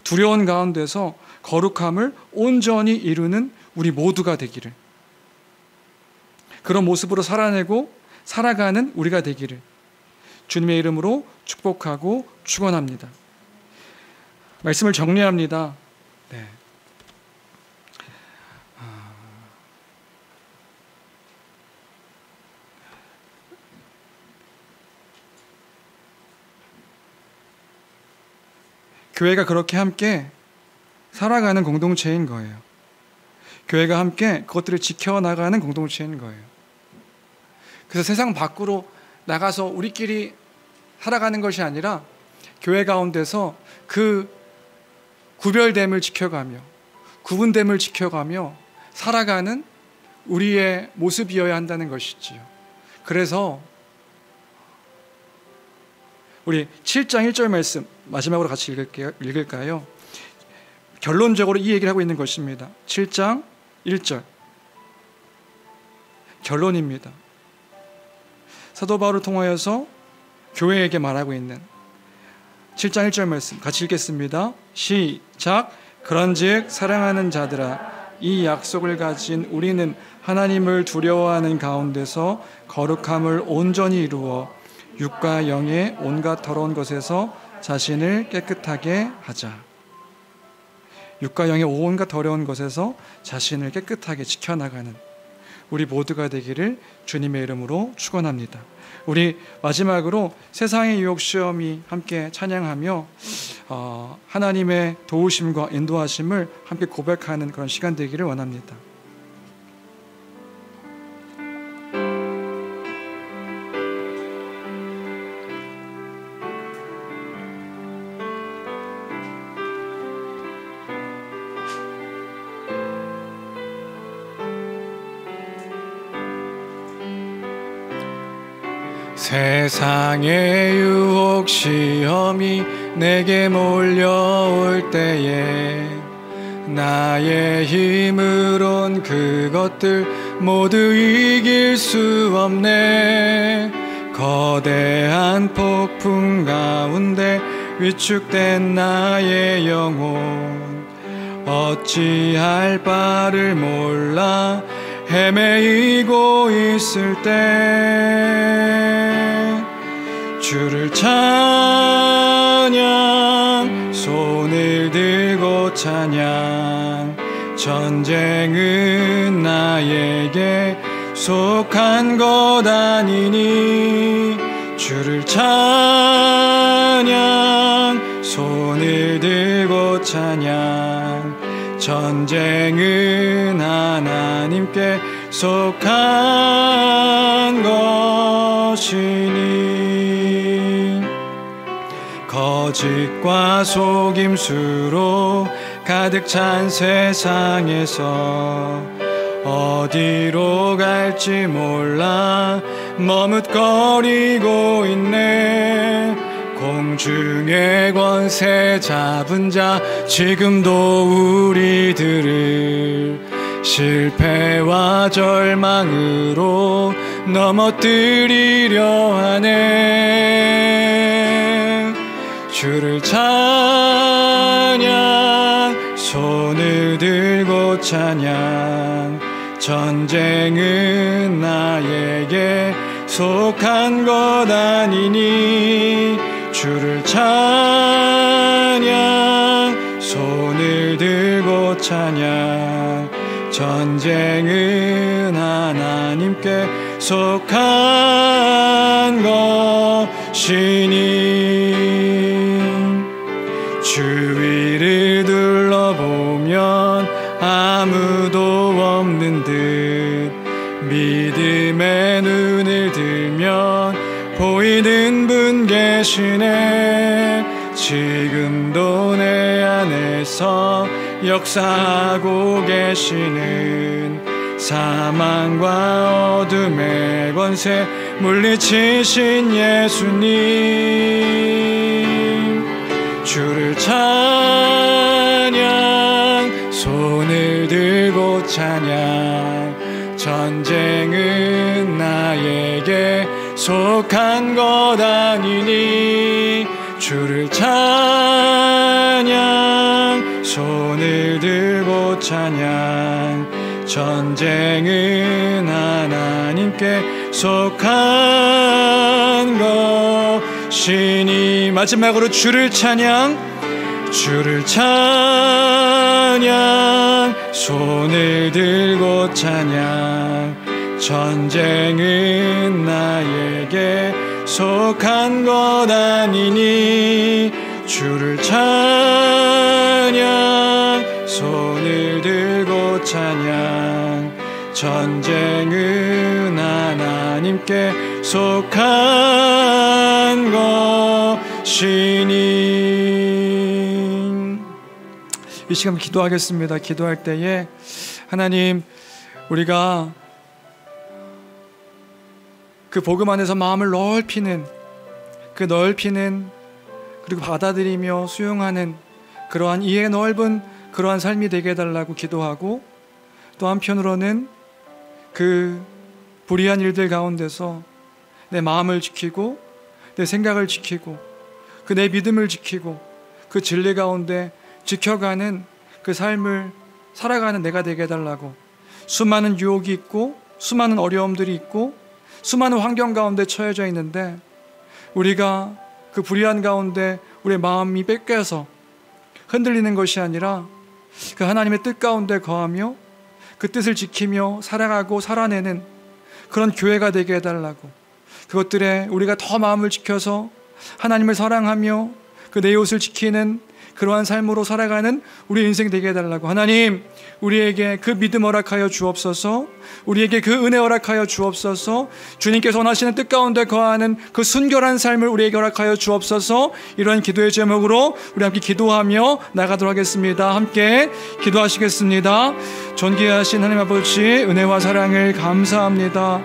두려운 가운데서 거룩함을 온전히 이루는 우리 모두가 되기를, 그런 모습으로 살아내고 살아가는 우리가 되기를 주님의 이름으로 축복하고 축원합니다. 말씀을 정리합니다. 네. 교회가 그렇게 함께 살아가는 공동체인 거예요. 교회가 함께 그것들을 지켜나가는 공동체인 거예요. 그래서 세상 밖으로 나가서 우리끼리 살아가는 것이 아니라 교회 가운데서 그 구별됨을 지켜가며 구분됨을 지켜가며 살아가는 우리의 모습이어야 한다는 것이지요. 그래서 우리 7장 1절 말씀 마지막으로 같이 읽을까요? 결론적으로 이 얘기를 하고 있는 것입니다. 7장 1절 결론입니다. 사도 바울을 통하여서 교회에게 말하고 있는 7장 1절 말씀 같이 읽겠습니다. 시작. 그런즉 사랑하는 자들아, 이 약속을 가진 우리는 하나님을 두려워하는 가운데서 거룩함을 온전히 이루어 육과 영의 온갖 더러운 것에서 자신을 깨끗하게 하자. 육과 영의 온갖 더러운 것에서 자신을 깨끗하게 지켜나가는 우리 모두가 되기를 주님의 이름으로 축원합니다. 우리 마지막으로 세상의 유혹 시험이 함께 찬양하며 하나님의 도우심과 인도하심을 함께 고백하는 그런 시간 되기를 원합니다. 세상의 유혹 시험이 내게 몰려올 때에 나의 힘으론 그것들 모두 이길 수 없네. 거대한 폭풍 가운데 위축된 나의 영혼, 어찌할 바를 몰라 헤매이고 있을 때 주를 찬양, 손을 들고 찬양. 전쟁은 나에게 속한 것 아니니 주를 찬양, 손을 들고 찬양. 전쟁은 하나님께 속한 것이니 거짓과 속임수로 가득 찬 세상에서 어디로 갈지 몰라 머뭇거리고 있네. 공중의 권세 잡은 자 지금도 우리들을 실패와 절망으로 넘어뜨리려 하네. 주를 찬양, 손을 들고 찬양. 전쟁은 나에게 속한 것 아니니 주를 찬양, 손을 들고 찬양. 전쟁은 하나님께 속한 것이니 주위를 둘러보면 아무도 없는 듯 믿음의 눈을 들면 보이는 분 계시네. 지금도 내 안에서 역사하고 계시는 사망과 어둠의 권세 물리치신 예수님. 주를 찬양, 손을 들고 찬양. 전쟁은 나에게 속한 것 아니니 주를 찬양, 손을 들고 찬양. 전쟁은 하나님께 속한 것이니. 마지막으로 주를 찬양, 주를 찬양, 손을 들고 찬양. 전쟁은 나에게 속한 것 아니니 주를 찬양, 손을 들고 찬양. 전쟁은 하나님께 속한 것이니. 이 시간 기도하겠습니다. 기도할 때에 하나님, 우리가 그 복음 안에서 마음을 넓히는, 그 넓히는 그리고 받아들이며 수용하는 그러한 이해 넓은 그러한 삶이 되게 해달라고 기도하고, 또 한편으로는 그 불의한 일들 가운데서 내 마음을 지키고 내 생각을 지키고 그 내 믿음을 지키고 그 진리 가운데 지켜가는 그 삶을 살아가는 내가 되게 해달라고. 수많은 유혹이 있고 수많은 어려움들이 있고 수많은 환경 가운데 처해져 있는데 우리가 그 불의한 가운데 우리의 마음이 뺏겨서 흔들리는 것이 아니라 그 하나님의 뜻 가운데 거하며 그 뜻을 지키며 살아가고 살아내는 그런 교회가 되게 해달라고. 그것들에 우리가 더 마음을 지켜서 하나님을 사랑하며 그 내 이웃을 지키는 그러한 삶으로 살아가는 우리 인생 되게 해달라고. 하나님, 우리에게 그 믿음 허락하여 주옵소서. 우리에게 그 은혜 허락하여 주옵소서. 주님께서 원하시는 뜻 가운데 거하는 그 순결한 삶을 우리에게 허락하여 주옵소서. 이런 기도의 제목으로 우리 함께 기도하며 나가도록 하겠습니다. 함께 기도하시겠습니다. 존귀하신 하나님 아버지, 은혜와 사랑을 감사합니다.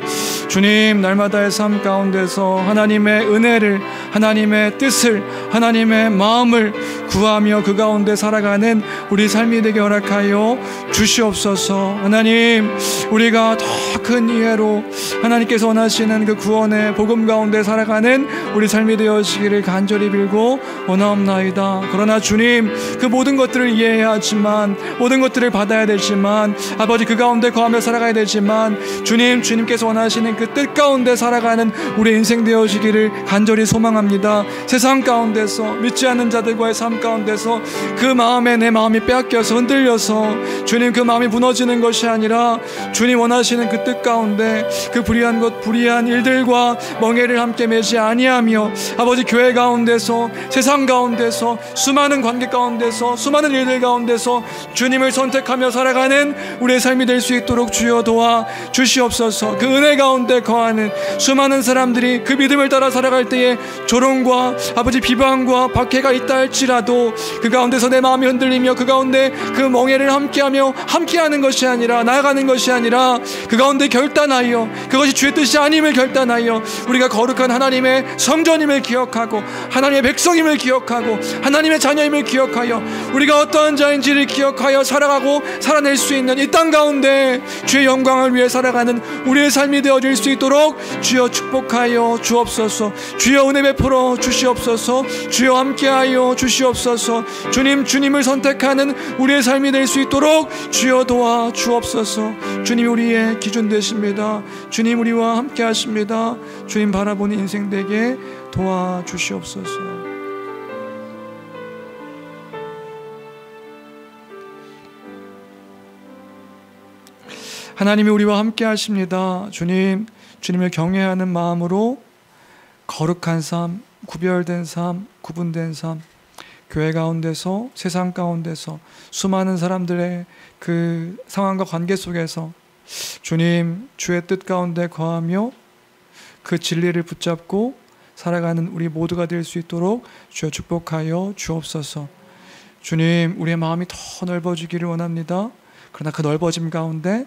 주님, 날마다의 삶 가운데서 하나님의 은혜를, 하나님의 뜻을, 하나님의 마음을 구하며 그 가운데 살아가는 우리 삶이 되게 허락하여 주시옵소서. 하나님, 우리가 우리가 더 큰 이해로 하나님께서 원하시는 그 구원의 복음 가운데 살아가는 우리 삶이 되어지기를 간절히 빌고 원하옵나이다. 그러나 주님, 그 모든 것들을 이해해야 하지만, 모든 것들을 받아야 되지만, 아버지 그 가운데 거하며 살아가야 되지만, 주님께서 원하시는 그 뜻 가운데 살아가는 우리 인생 되어지기를 간절히 소망합니다. 세상 가운데서, 믿지 않는 자들과의 삶 가운데서 그 마음에 내 마음이 빼앗겨서 흔들려서 주님 그 마음이 무너지는 것이 아니라 주님 원하시는 그 뜻 가운데 그 불의한 일들과 멍해를 함께 매지 아니하며 아버지 교회 가운데서, 세상 가운데서, 수많은 관계 가운데서, 수많은 일들 가운데서 주님을 선택하며 살아가는 우리의 삶이 될 수 있도록 주여 도와 주시옵소서. 그 은혜 가운데 거하는 수많은 사람들이 그 믿음을 따라 살아갈 때에 조롱과 아버지 비방과 박해가 있다 할지라도 그 가운데서 내 마음이 흔들리며 그 가운데 그 멍해를 함께하는 것이 아니라, 나아가는 것이 아니라 그 가운데 결단하여, 그것이 주의 뜻이 아님을 결단하여 우리가 거룩한 하나님의 성전임을 기억하고, 하나님의 백성임을 기억하고, 하나님의 자녀임을 기억하여 우리가 어떠한 자인지를 기억하여 살아가고 살아낼 수 있는 이 땅 가운데 주의 영광을 위해 살아가는 우리의 삶이 되어질 수 있도록 주여 축복하여 주옵소서. 주여 은혜 베풀어 주시옵소서. 주여 함께하여 주시옵소서. 주님을 선택하는 우리의 삶이 될 수 있도록 주여 도와 주옵소서. 주님 우리의 기준 되십니다. 주님 우리와 함께 하십니다. 주님 바라보는 인생 되게 도와 주시옵소서. 하나님이 우리와 함께 하십니다. 주님을 경외하는 마음으로 거룩한 삶, 구별된 삶, 구분된 삶, 교회 가운데서, 세상 가운데서, 수많은 사람들의 그 상황과 관계 속에서 주님, 주의 뜻 가운데 거하며 그 진리를 붙잡고 살아가는 우리 모두가 될 수 있도록 주여 축복하여 주옵소서. 주님, 우리의 마음이 더 넓어지기를 원합니다. 그러나 그 넓어짐 가운데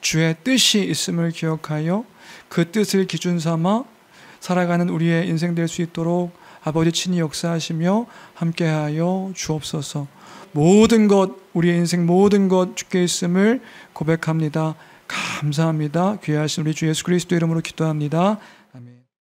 주의 뜻이 있음을 기억하여 그 뜻을 기준 삼아 살아가는 우리의 인생 될 수 있도록 아버지 친히 역사하시며 함께하여 주옵소서. 모든 것, 우리의 인생 모든 것 주께 있음을 고백합니다. 감사합니다. 귀하신 우리 주 예수 그리스도 이름으로 기도합니다.